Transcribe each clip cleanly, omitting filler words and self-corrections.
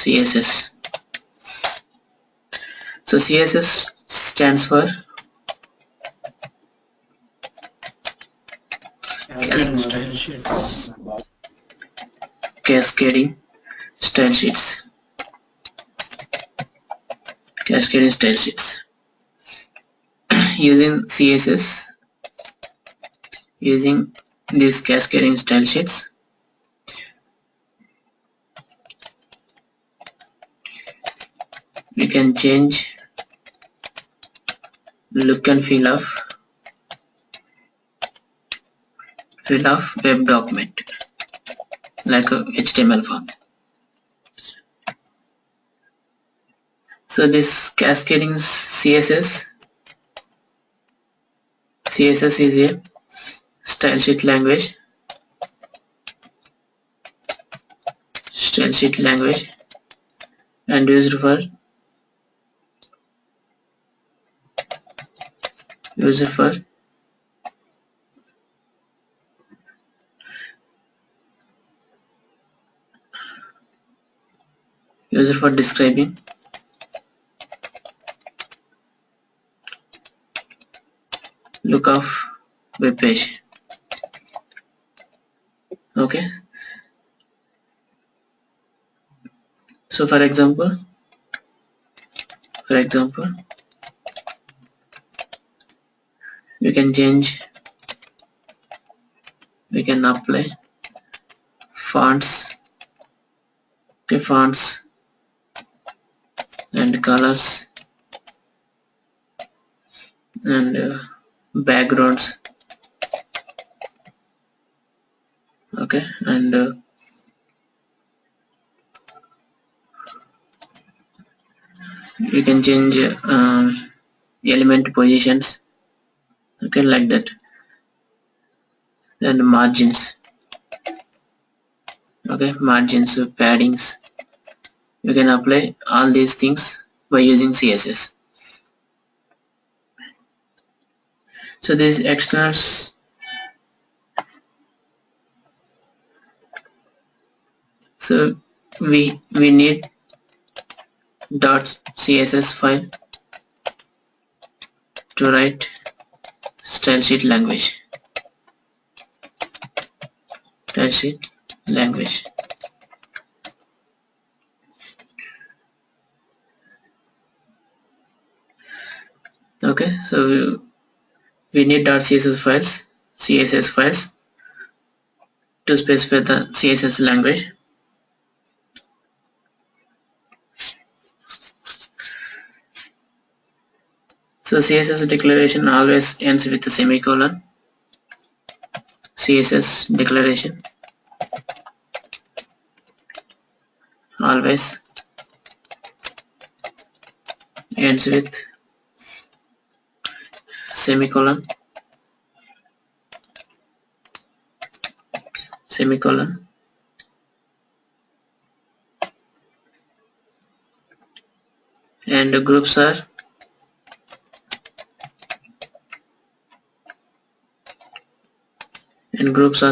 CSS. So CSS stands for Cascading Style Sheets. Cascading Style Sheets. Using CSS, using these cascading style sheets, we can change look and feel of web document like a HTML form. So this cascading CSS is a style sheet language and used for describing look of web page. Okay, so for example we can apply fonts and colors and backgrounds. Okay, and you can change element positions, okay, like that, and margins, okay, margins, paddings. You can apply all these things by using CSS. So these externals, so we need .css file to write style sheet language. Okay, so we need .css files to specify the CSS language. So CSS declaration always ends with a semicolon. CSS declaration always ends with semicolon. And the groups are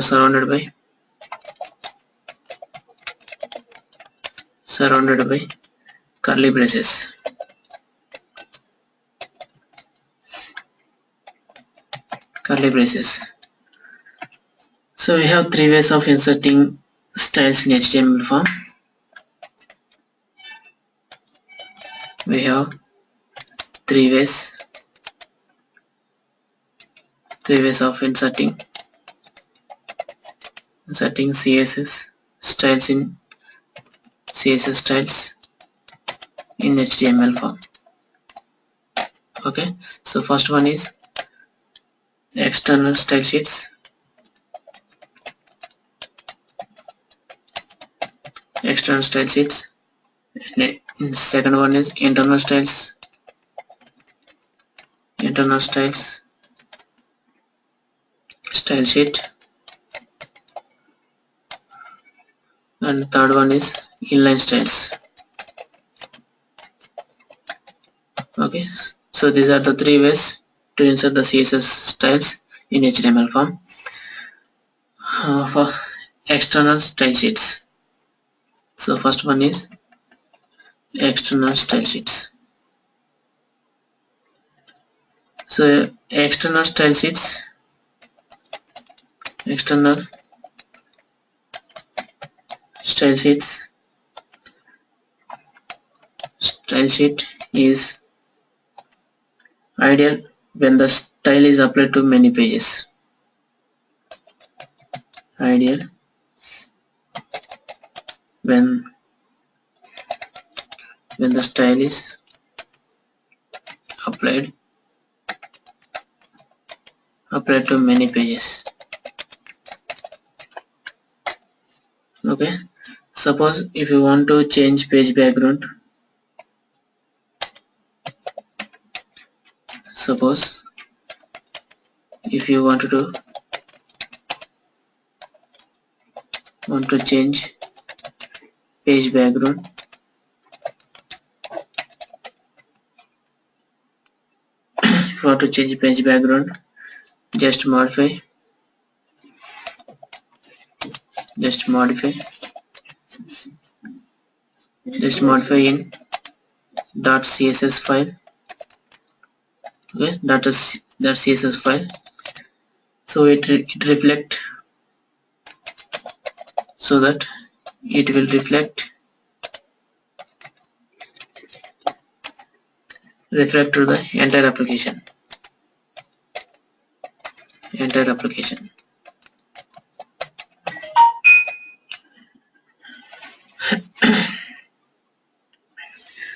surrounded by curly braces. So we have three ways of inserting styles in HTML form. We have three ways of inserting CSS styles in HTML form. Okay, so first one is external style sheets. And second one is internal styles. Style sheet. And third one is inline styles. Okay, so these are the three ways to insert the CSS styles in HTML form. For external style sheets, so first one is external style sheets. So external style sheet is ideal when the style is applied to many pages. Ideal when the style is applied to many pages. Okay, suppose if you want to change page background, suppose if you want to change page background, if you want to change page background, just modify in .css file. Okay, that CSS file. So it reflect, so that it will reflect to the entire application.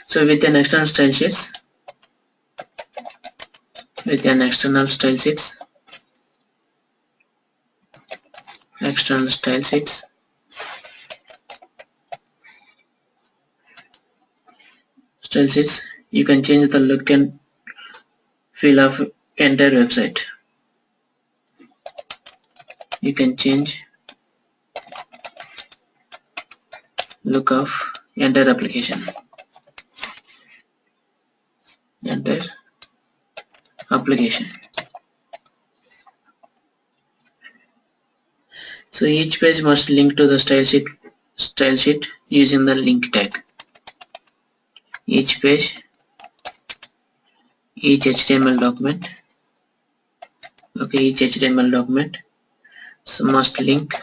So with an external style sheets, you can change the look and feel of entire website. You can change look of entire application. So each page must link to the style sheet using the link tag. Each HTML document, so must link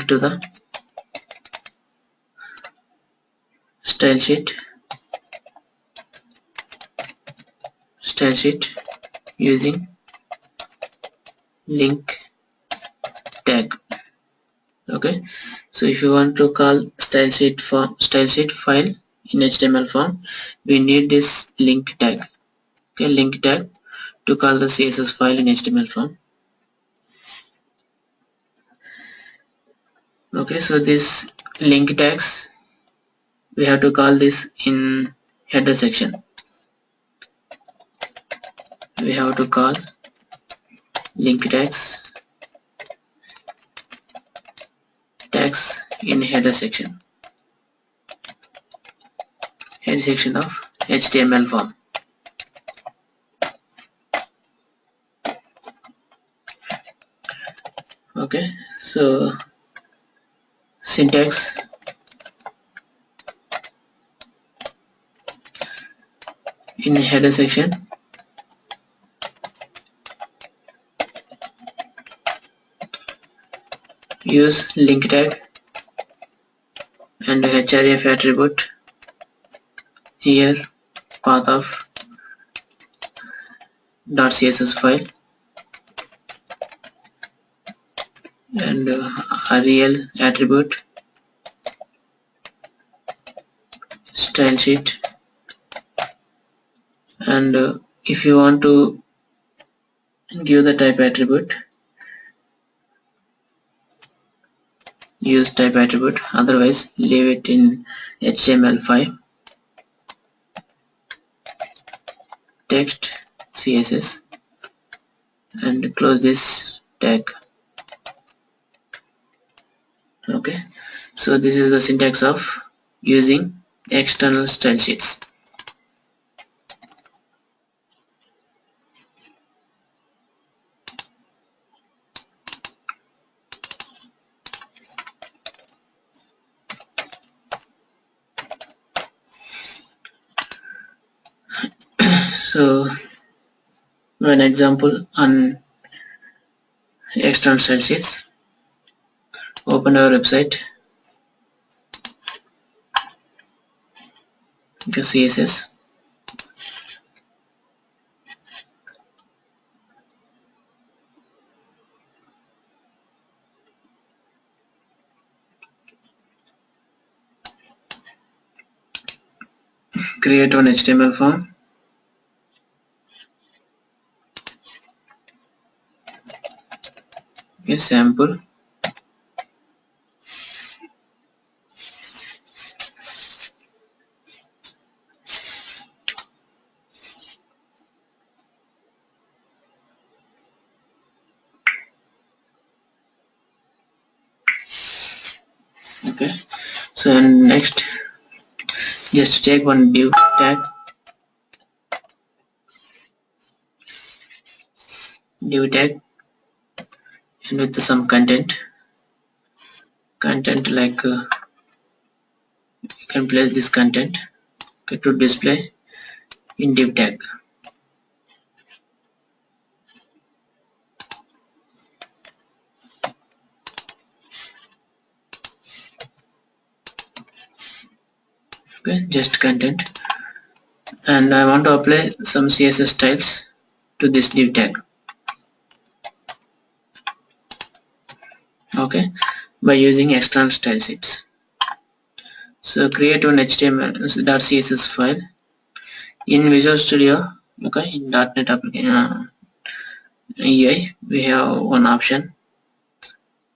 to the style sheet using link tag. Okay, so if you want to call style sheet file in HTML form, we need this link tag. Okay, link tag to call the CSS file in HTML form. Okay, so this link tags, we have to call this in header section. We have to call link tags in header section of HTML form. Okay, so syntax, in header section, use link tag and href attribute. Here path of .css file and rel attribute style sheet, and if you want to give the type attribute, use type attribute, otherwise leave it in HTML5 text CSS and close this tag. Okay, so this is the syntax of using external style sheets. So an example on external style sheets. Open our website, the CSS. Create one HTML form. Okay, sample. Okay, so next, just take one div tag, and with some content like you can place this content, okay, to display in div tag. Okay, just content, and I want to apply some CSS styles to this div tag. Okay, by using external style sheets. So create one HTML.css file in Visual Studio. Okay, in .NET application UI, we have one option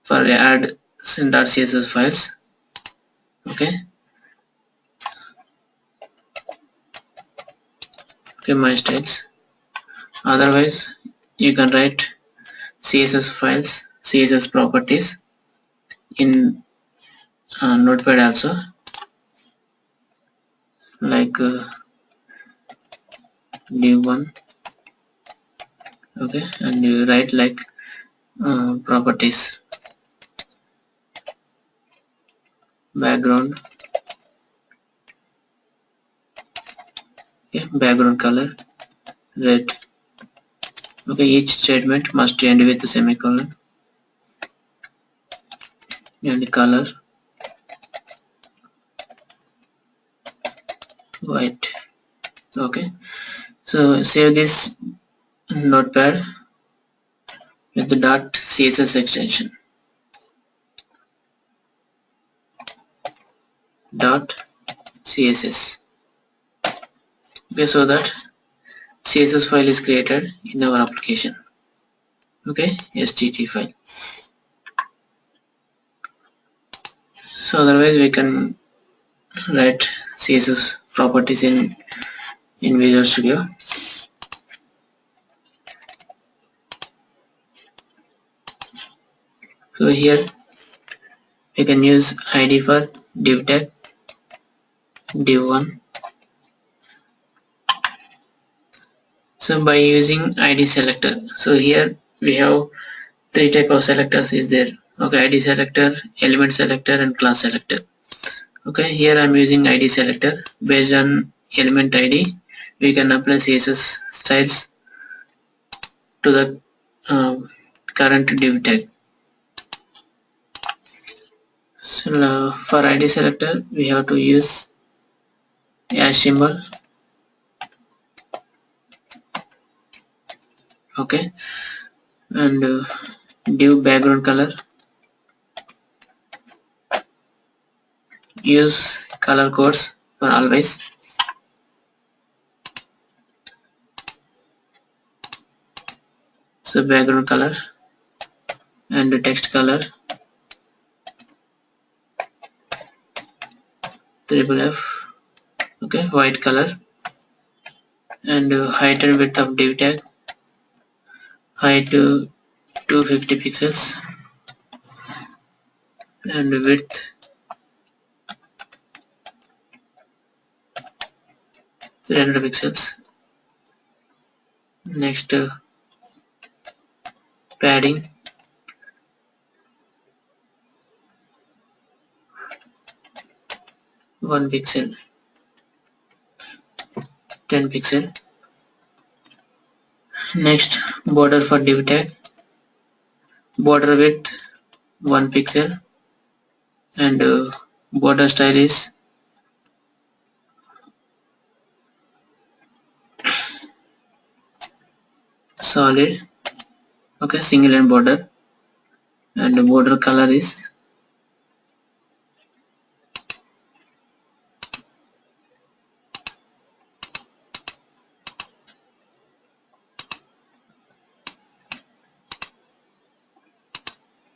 for add .css files. Okay, my styles. Otherwise, you can write CSS files, CSS properties in Notepad also, like div1. Okay, and you write like properties, background, okay, background color red. Okay, each statement must end with a semicolon, and color white. Okay, so save this notepad with the .css extension. .css. Okay, so that CSS file is created in our application. Okay, STT file. So otherwise we can write CSS properties in Visual Studio. So here we can use ID for div tag, div1. So by using ID selector, so here we have three type of selectors is there. Okay, ID selector, element selector, and class selector. Okay, here I'm using ID selector. Based on element ID, we can apply CSS styles to the current div tag. So for ID selector, we have to use hash symbol. Okay, and div background color. Use color codes for always. So background color and text color F. Okay, white color, and height and width of div tag. Height to 250 pixels and width 300 pixels. Next, padding 1 pixel, 10 pixel. Next, border for div tag. Border width 1 pixel and border style is solid. Okay, single line border, and the border color is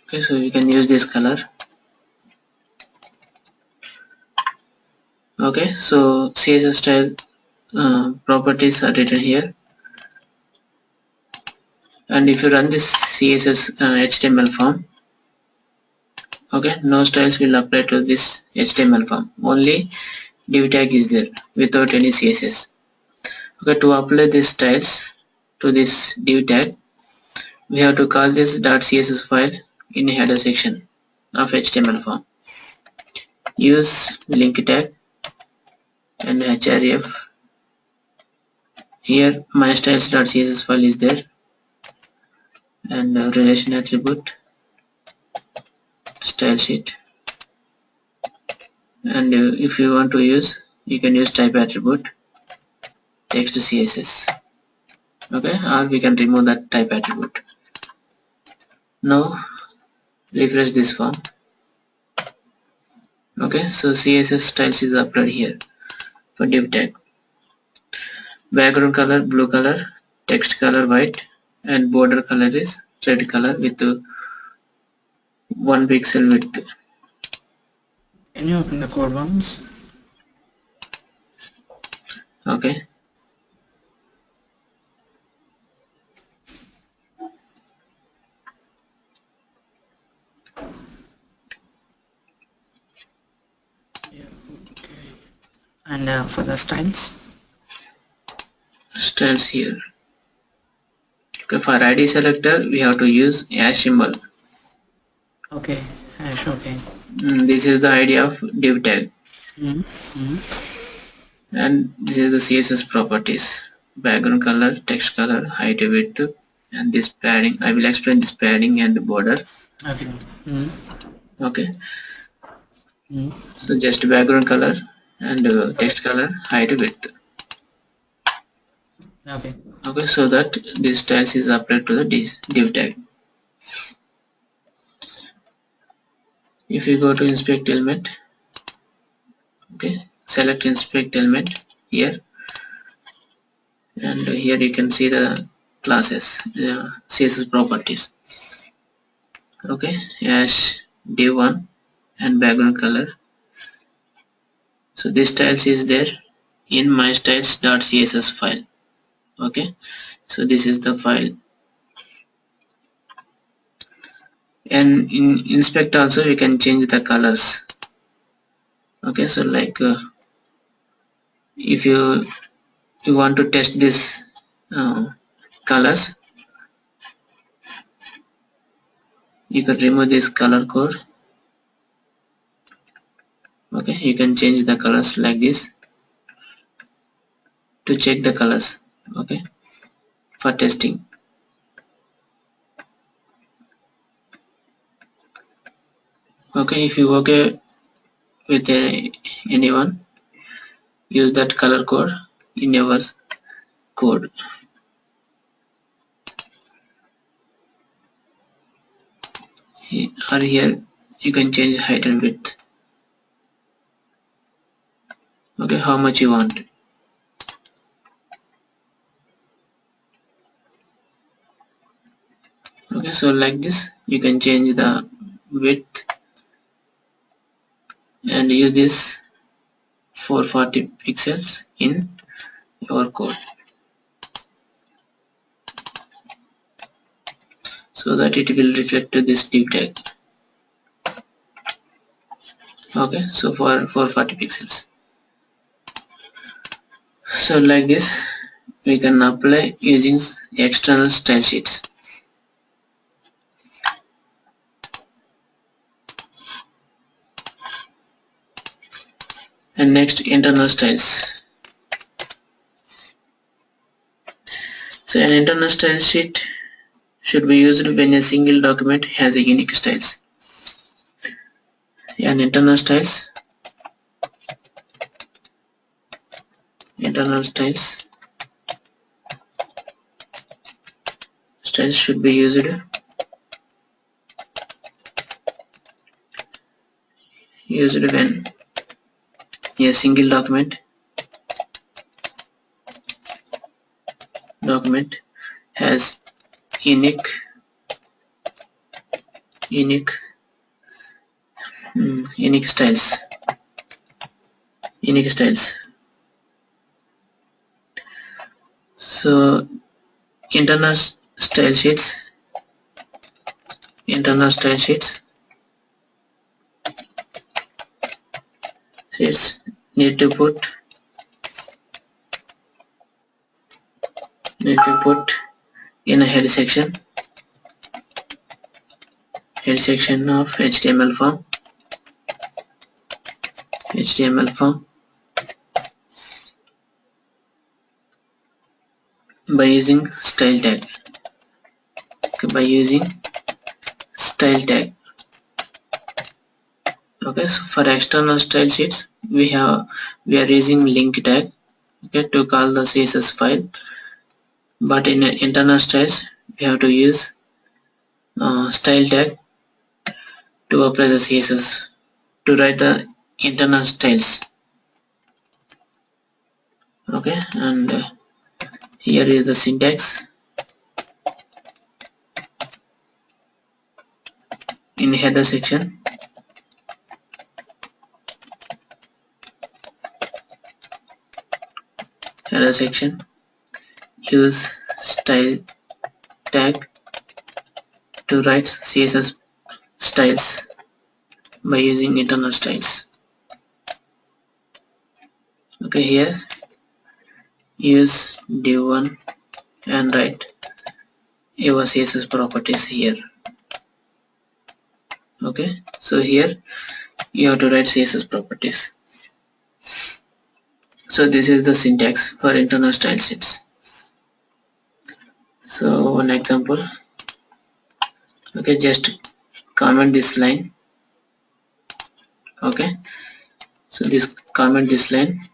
okay, so you can use this color. Okay, so CSS style properties are written here, and if you run this CSS HTML form, okay, no styles will apply to this HTML form, only div tag is there without any CSS. Okay, to apply these styles to this div tag, we have to call this .css file in a header section of HTML form. Use link tag and href. Here my styles.css file is there, and relation attribute style sheet, and if you want to use, you can use type attribute text CSS. Okay, or we can remove that type attribute. Now refresh this form. Okay, so CSS styles is applied here for div tag. Background color blue color, text color white, and border color is red color with 1 pixel width. Can you open the code once? Okay. Yeah, okay. And for the styles? Styles here. Okay, for ID selector we have to use hash symbol. Okay, hash, okay. This is the idea of div tag. And this is the CSS properties: background color, text color, height, width, and this padding. I will explain this padding and the border. Okay. Okay. So just background color and text color, height, width. Okay. Okay, so that this styles is applied to the div tag. If you go to inspect element, okay, select inspect element here, and here you can see the classes, CSS properties. Okay, hash div1 and background color. So this styles is there in my styles.css file. Okay, so this is the file, and in inspect also you can change the colors. Okay, so like if you want to test this colors, you can remove this color code. Okay, you can change the colors like this to check the colors. Okay, for testing. Okay, if you okay with anyone, use that color code in your code. Or here you can change height and width. Okay, how much you want. Okay, so like this you can change the width and use this 440 pixels in your code, so that it will reflect to this div tag. Okay, so for 440 pixels. So like this we can apply using external style sheets. And next, internal styles. So an internal style sheet should be used when a single document has a unique styles. An internal styles should be used when a single document has unique styles. So internal style sheets need to put in a head section of HTML form by using style tag. Okay, so for external style sheets we are using link tag, okay, to call the CSS file, but in internal styles we have to use style tag to apply the CSS, to write the internal styles. Okay, and here is the syntax. In header section, use style tag to write CSS styles by using internal styles. Okay, here use div1 and write your CSS properties here. Okay, so here you have to write CSS properties. So this is the syntax for internal style sheets. So one example. Okay, just comment this line. Okay, so comment this line.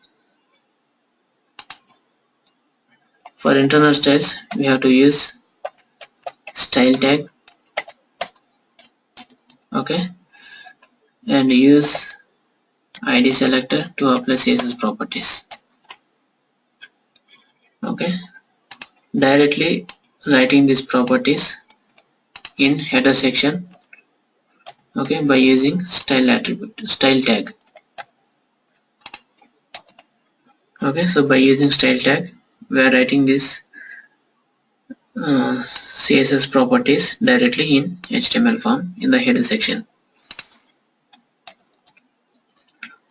For internal styles we have to use style tag, okay, and use ID selector to apply CSS properties. Okay, directly writing these properties in header section, okay, by using style tag. Okay, so by using style tag we are writing this CSS properties directly in HTML form in the header section.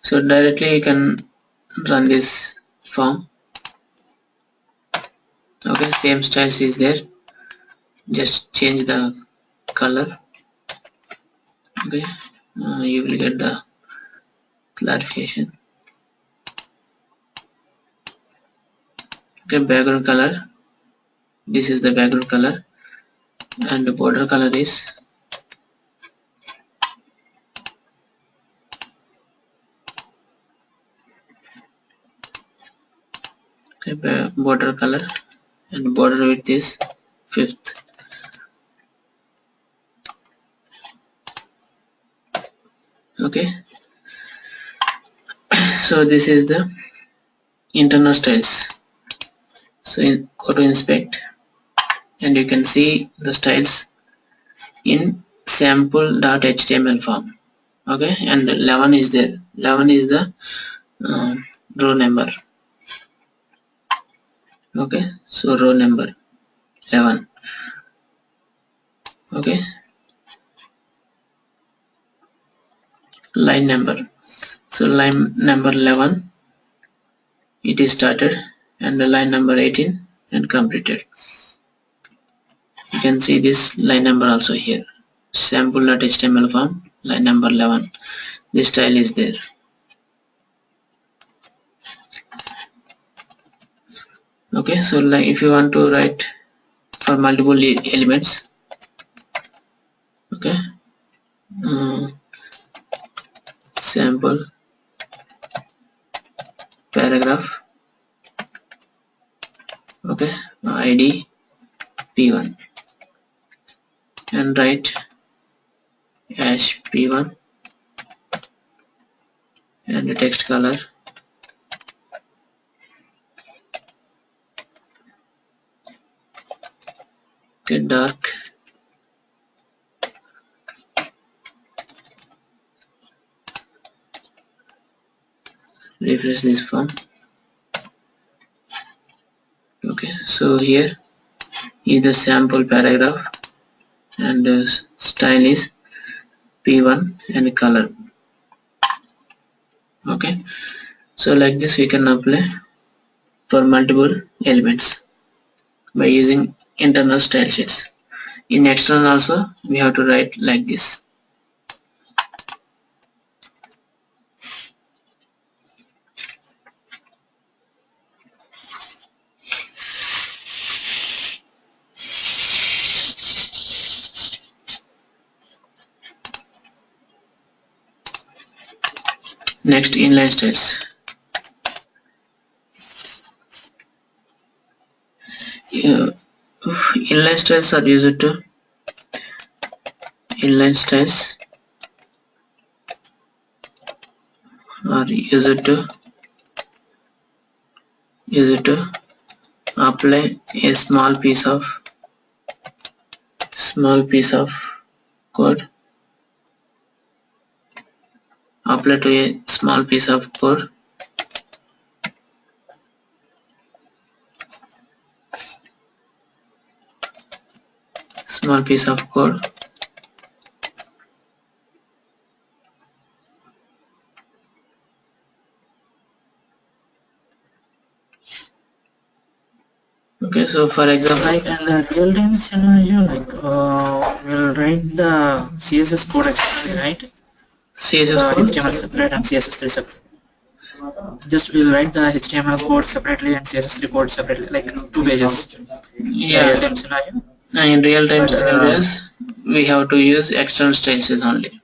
So directly you can run this form. Okay, same styles is there, just change the color. Okay, you will get the clarification. Okay, background color, this is the background color, and the border color is border color, and border width is 5th. Okay, so this is the internal styles. So go to inspect and you can see the styles in sample.html form. Okay, and 11 is there. 11 is the row number. Okay, so row number 11. Okay, line number, so line number 11 it is started, and the line number 18 and completed. You can see this line number also here, sample.html form, line number 11, this style is there. Okay, so like if you want to write for multiple elements, okay, sample paragraph, okay, id p1 and write hash p1 and the text color get dark, refresh this form. Okay, so here is the sample paragraph and style is p1 and color. Okay, so like this we can apply for multiple elements by using internal style sheets. In external also we have to write like this. Next, inline styles. Inline styles are used to inline styles are used to apply a small piece of code, apply to a small piece of code okay, so for example, Like in the real-time scenario, like we'll write the CSS code externally, right? CSS code, HTML separate and CSS3 separate. Just we'll write the HTML code separately and CSS3 code separately, like 2 pages. yeah, Real-time scenario. in real-time But, scenarios we have to use external styles only.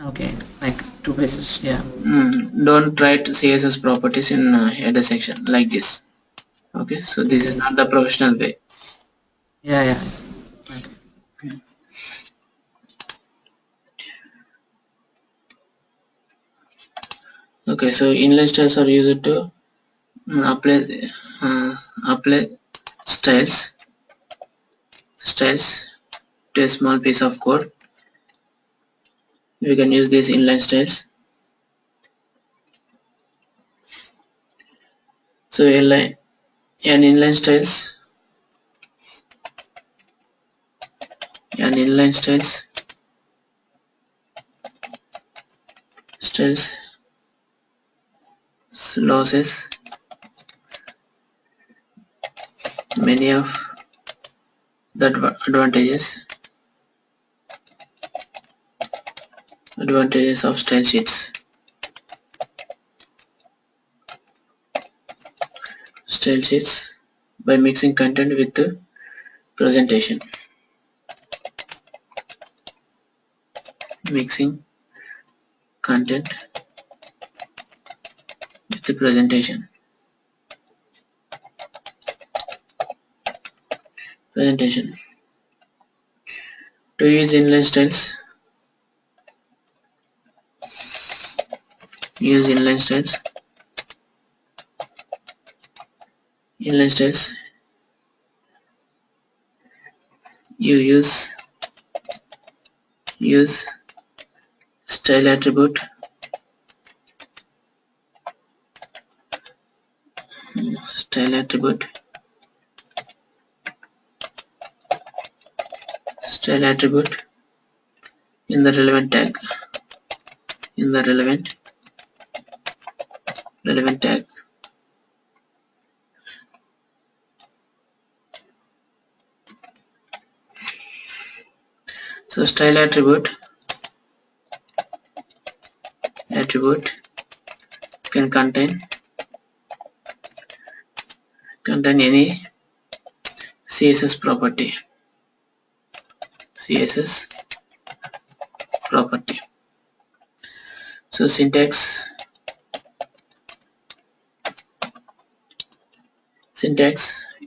Okay, like 2 pages, yeah. Don't write CSS properties in header section like this. Okay, so this is not the professional way. Yeah, yeah. Okay. Okay, so inline styles are used to apply styles to a small piece of code. We can use these inline styles. So inline styles losses many of the advantages of style sheets. Style sheets by mixing content with the presentation. Mixing content with the presentation. To use inline styles, you use style attribute in the relevant tag so style attribute can contain contain any CSS property. CSS property. So syntax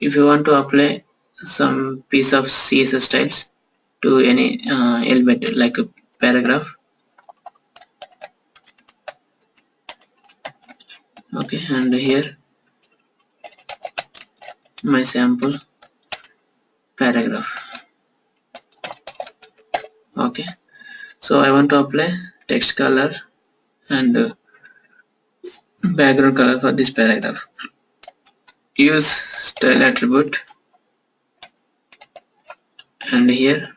if you want to apply some piece of CSS styles to any element like a paragraph, okay, and here my sample paragraph. Okay, so I want to apply text color and background color for this paragraph. Use style attribute, and here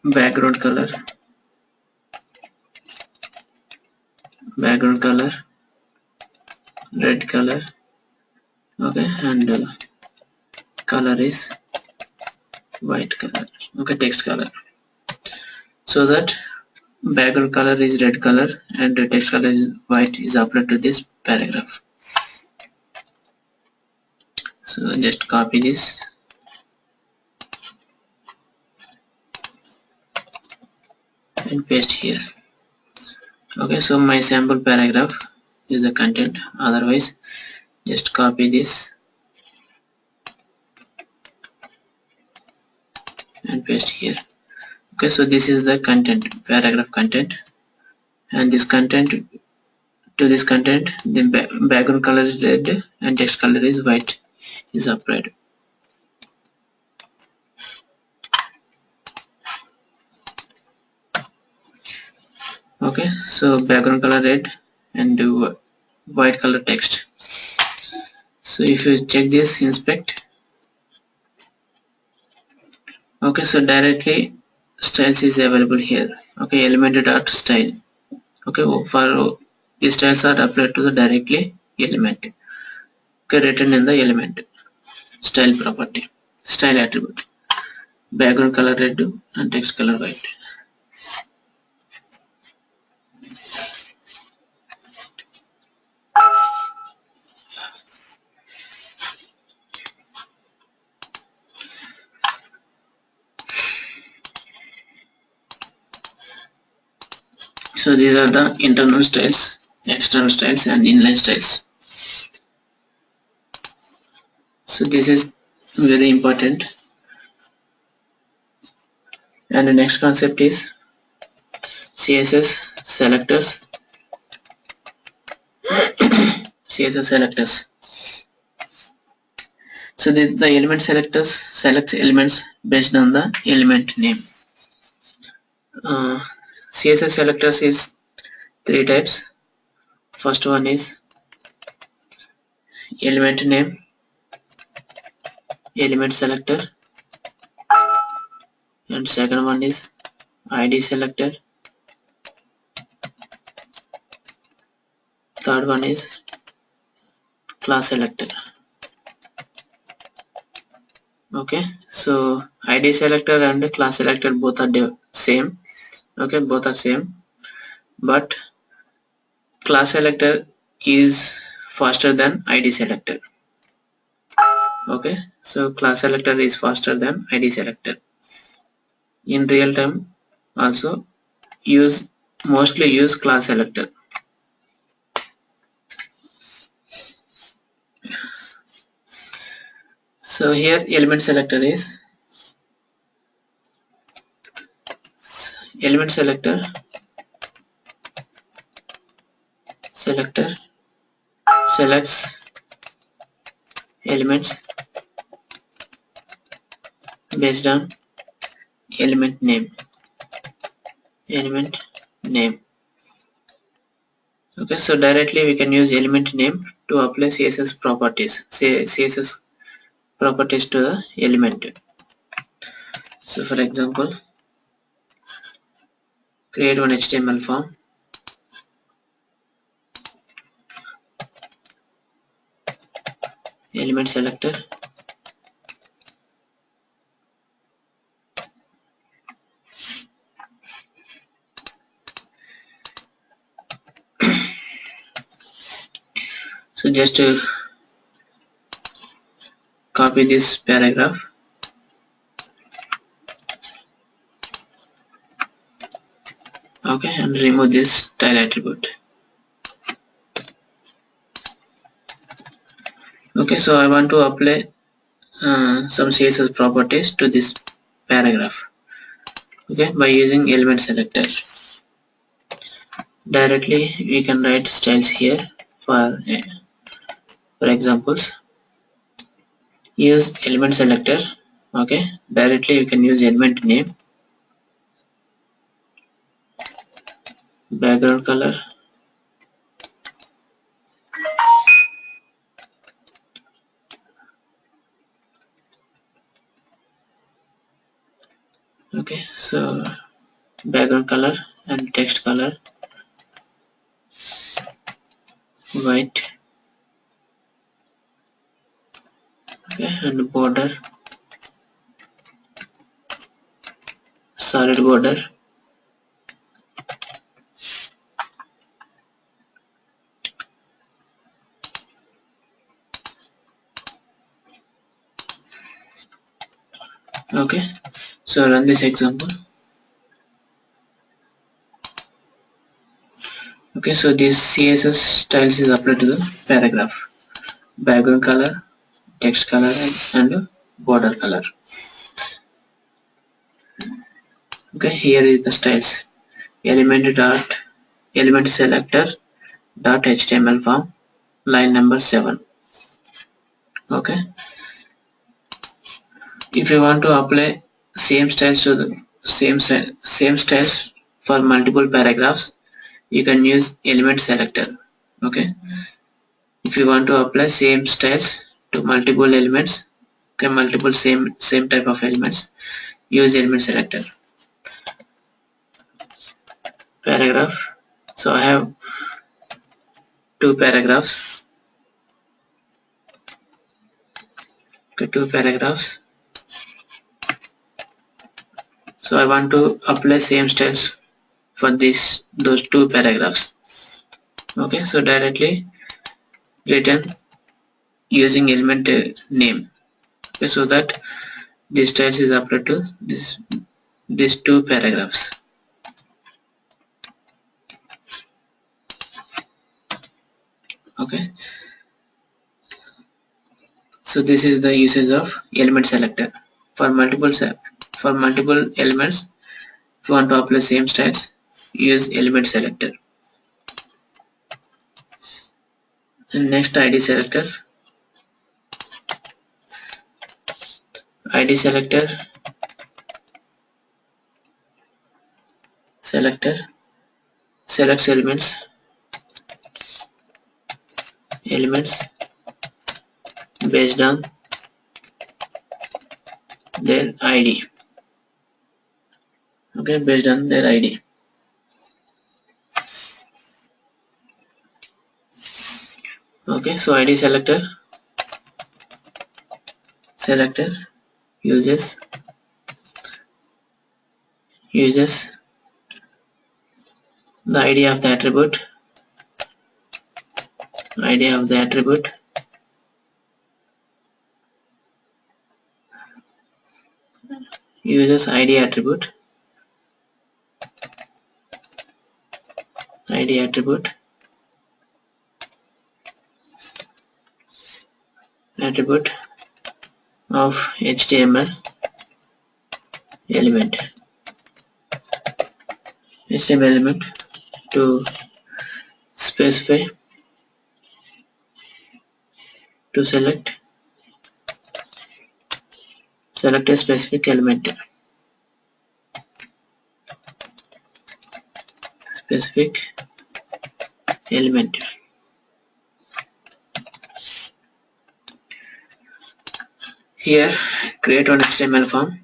background color red color, okay, and color is white color, okay, text color, so that background color is red color and the text color is white is applied to this paragraph. So just copy this and paste here. Okay, so my sample paragraph is the content, otherwise just copy this and paste here. Okay, so this is the content, paragraph content, and this content, to this content the background color is red and text color is white is applied. Okay, so background color red and white color text. So if you check this, inspect, okay, so directly styles is available here. Okay, element.style. Okay, for these styles are applied to the directly element, okay, written in the element style property, style attribute, background color red and text color white. So these are the internal styles, external styles and inline styles. So this is very important. And the next concept is CSS selectors. CSS selectors. So the element selectors select elements based on the element name. CSS selectors is three types. First one is element name, element selector, and second one is ID selector, third one is class selector. Okay, so ID selector and class selector both are same. Okay, both are same, but class selector is faster than ID selector. Okay, so class selector is faster than ID selector. In real time also mostly use class selector. So here element selector is element selector selects elements based on element name. Okay, so directly we can use element name to apply CSS properties, CSS properties to the element. So for example, create one HTML form, element selector, so just copy this paragraph. Okay, and remove this style attribute. Okay, so I want to apply some CSS properties to this paragraph. Okay, by using element selector. Directly we can write styles here for examples. Use element selector. Okay, directly you can use element name, background color, okay, so background color and text color white, okay, and border solid border, okay. So run this example. Okay, so this CSS styles is applied to the paragraph, background color, text color, and border color. Okay, here is the styles. Element selector dot HTML form, line number 7. Okay, if you want to apply same styles to the same styles for multiple paragraphs, you can use element selector. Okay, if you want to apply same styles to multiple elements, okay, multiple same type of elements, use element selector. Paragraph. So I have 2 paragraphs. Okay, 2 paragraphs. So I want to apply same styles for those 2 paragraphs. Okay, so directly written using element name. Okay, so that this styles is applied to these 2 paragraphs. Okay, so this is the usage of element selector for multiple elements. If you want to apply same styles, use element selector. And next, ID selector. ID selector selects elements based on their ID. Okay, based on their ID. Okay, so ID selector uses the ID of the attribute uses ID attribute of HTML element to specify to select a specific element Here create one HTML form.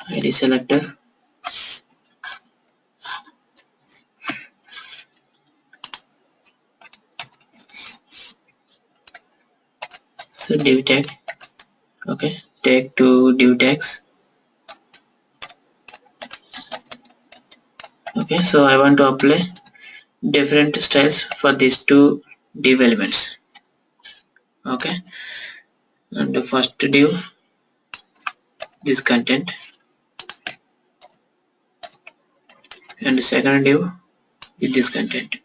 ID selector so div tag. Okay, tag to div tags. Okay, so I want to apply different styles for these two div elements. Okay, and the first div, this content, and the second div with this content.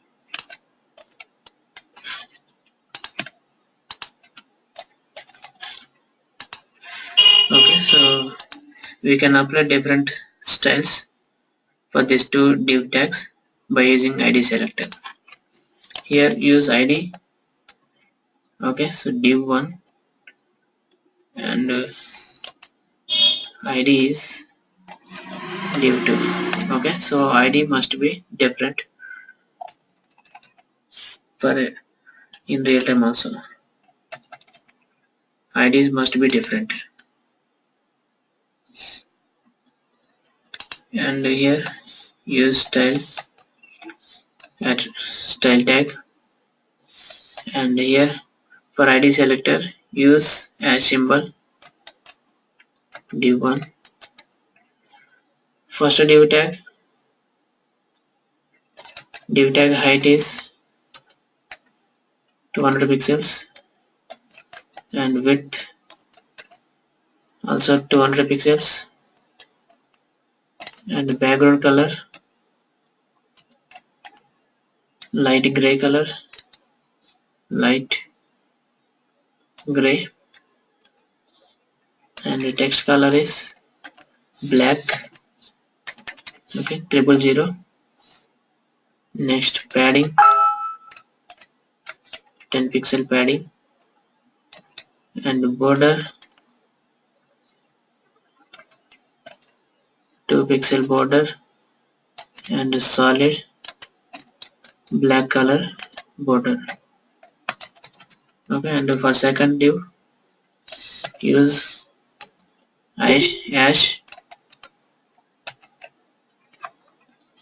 Okay, so we can apply different styles for these two div tags by using id selector. Here use id. Okay, so div1 and id is div2. Okay, so id must be different for in real time also. IDs must be different. And here use style at style tag, and here for id selector use as symbol div1. First div tag height is 200 pixels and width also 200 pixels, and background color light gray color, light gray, and the text color is black. Okay, 000. Next padding 10 pixel padding, and border 2 pixel border, and solid black color border. Okay, and for second div use ash.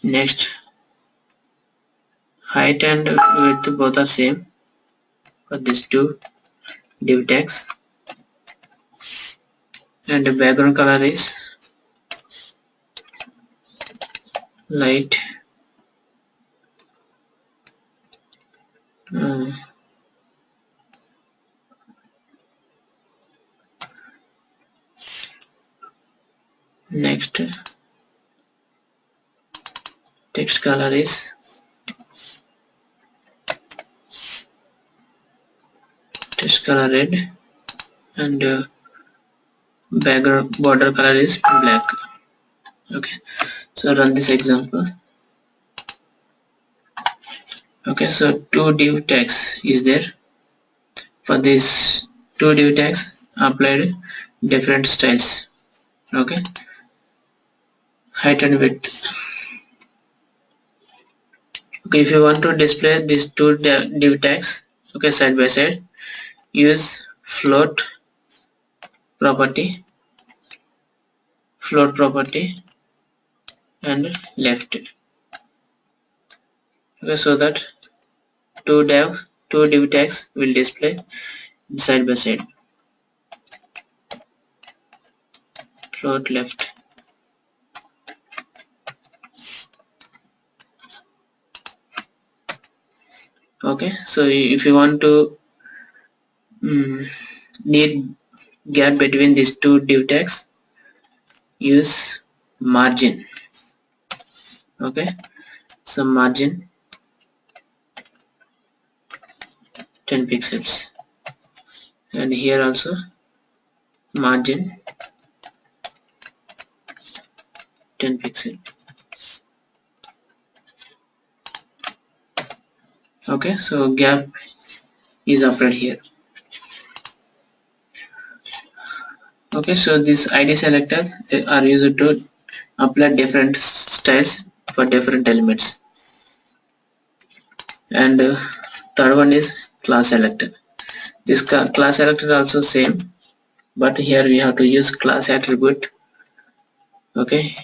Next height and width both are same for these two div tags, and the background color is light next text color is red, and background border color is black. Okay, so run this example. Okay, so two div tags is there. For these two div tags applied different styles. Okay, height and width. Okay, if you want to display these two div tags, okay, side by side, use float property and left. Okay, so that two div tags will display side by side. Float left. Okay, so if you want to need gap between these two div tags, use margin. Okay, so margin 10 pixels, and here also margin 10 pixel. Okay, so gap is applied here. Okay, so this id selector are used to apply different styles for different elements. And third one is class selector. This class selector also same, but here we have to use class attribute. Okay,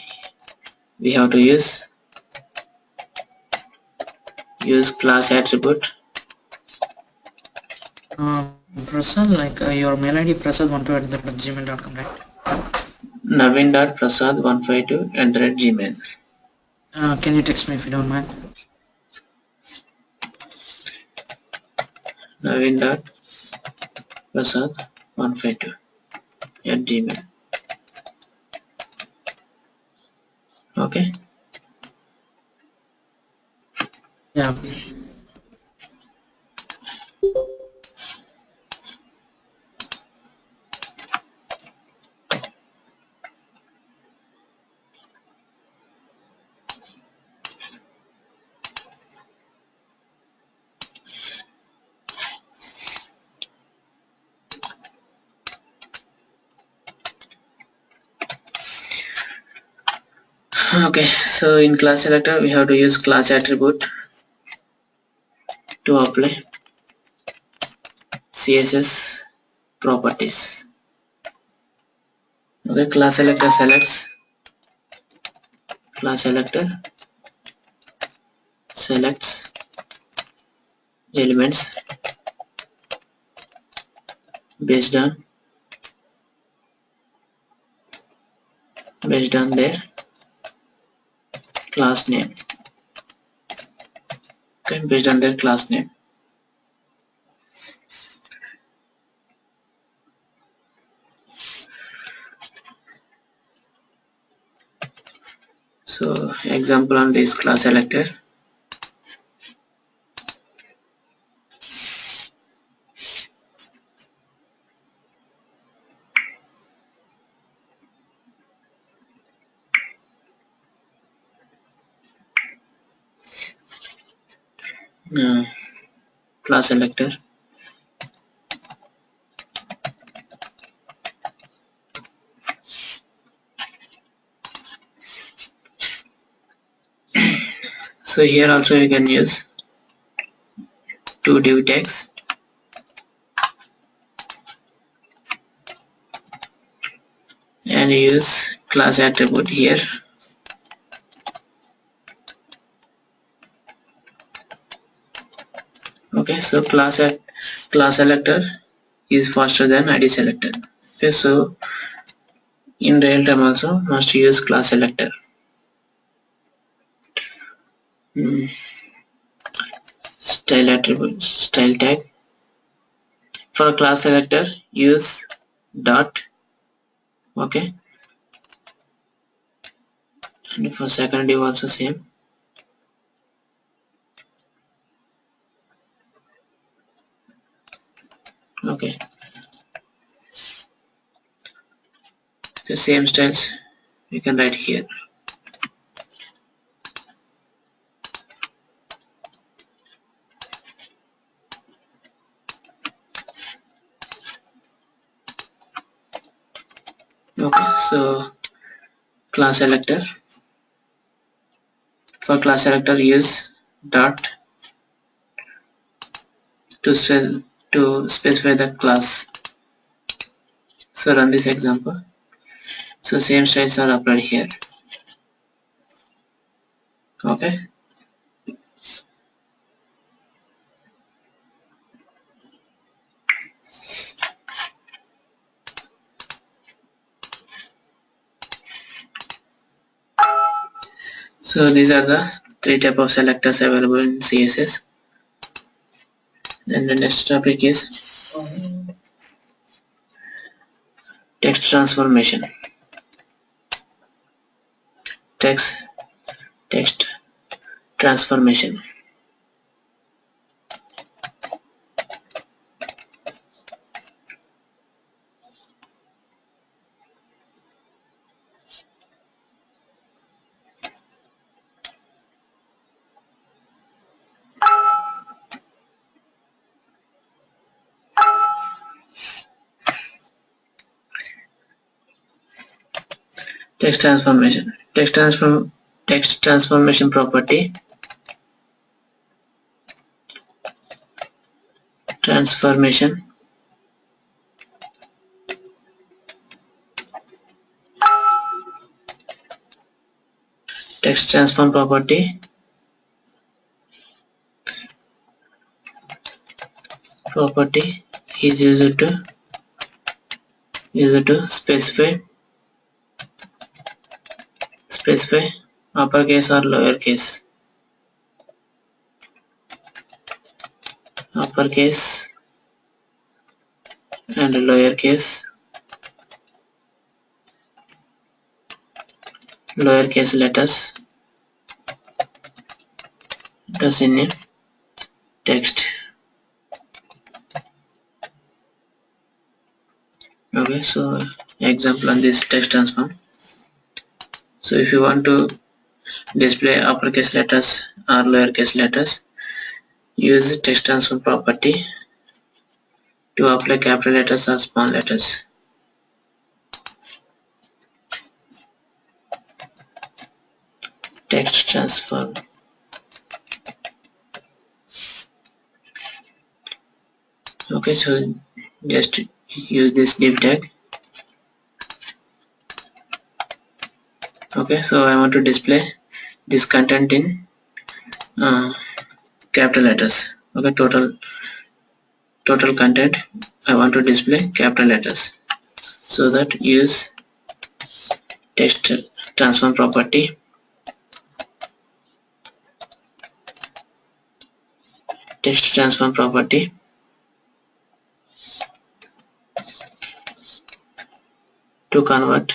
we have to use class attribute. Prasad, like your mail ID prasad152@gmail.com, right? Naveen.prasad152@gmail. Can you text me if you don't mind? Naveen.prasad152 @gmail. Okay. Yeah. Okay, so in class selector we have to use class attribute to apply CSS properties. Okay, class selector selects elements based on their class name. Okay, based on their class name. So example on this class selector. Class selector so here also you can use two div tags and use class attribute here. Okay, so class selector is faster than ID selector. Okay, so in real time also must use class selector. Style attribute, style tag. For class selector use dot. Okay, and for second div also same. Okay, the same styles you can write here. Okay, so class selector, for class selector use dot to specify the class. So run this example. So same styles are applied here. Okay, so these are the three type of selectors available in CSS. And the next topic is text transformation. Text transformation. Text transformation. Text transformation property. Transformation. Text transform property. Property is used to specify uppercase or lowercase? Uppercase and lowercase letters in a text. Okay, so example on this text transform. So if you want to display uppercase letters or lowercase letters, use the text transform property to apply capital letters or small letters. Text transform. Okay, so just use this div tag. Okay, so I want to display this content in capital letters. Okay, total content I want to display capital letters, so that use text transform property to convert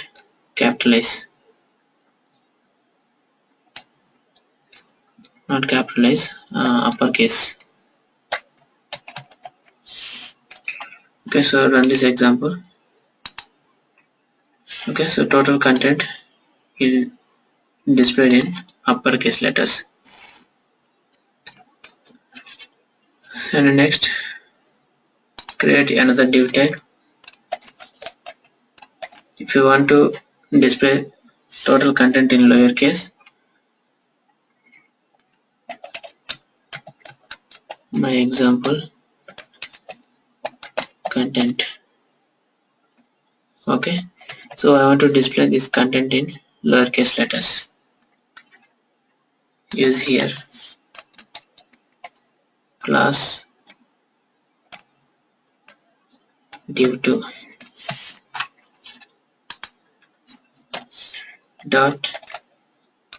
capitalize, not capitalize, uppercase. Okay, so run this example. Okay, so total content is displayed in uppercase letters. And next, create another div tag. If you want to display total content in lowercase, my example content. Okay, so I want to display this content in lowercase letters. Use here class div2 dot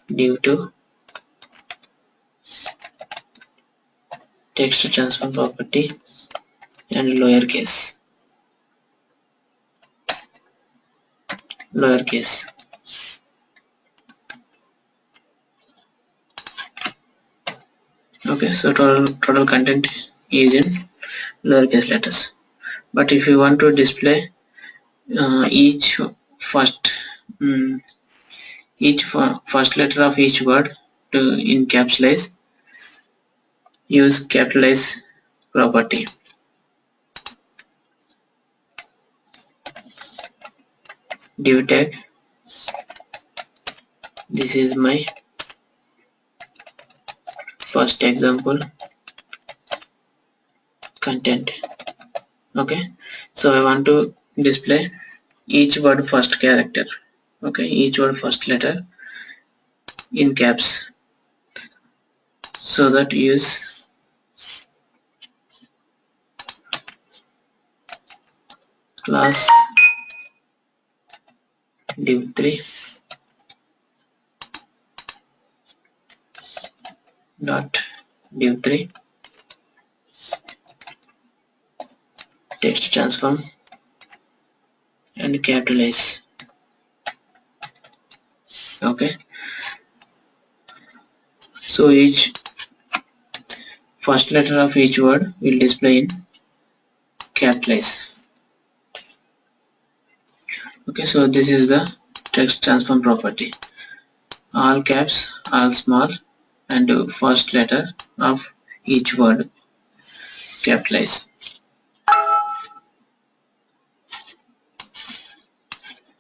div2 text transform property and lowercase. Okay, so total content is in lowercase letters. But if you want to display each first letter of each word to encapsulate, use capitalize property. Div tag. This is my first example content. Okay, so I want to display each word first character. Okay, each word first letter in caps, so that use class div3 dot div3 text transform and capitalize. Okay, so each first letter of each word will display in capitalize. Okay, so this is the text transform property. All caps, all small, and first letter of each word capitalize.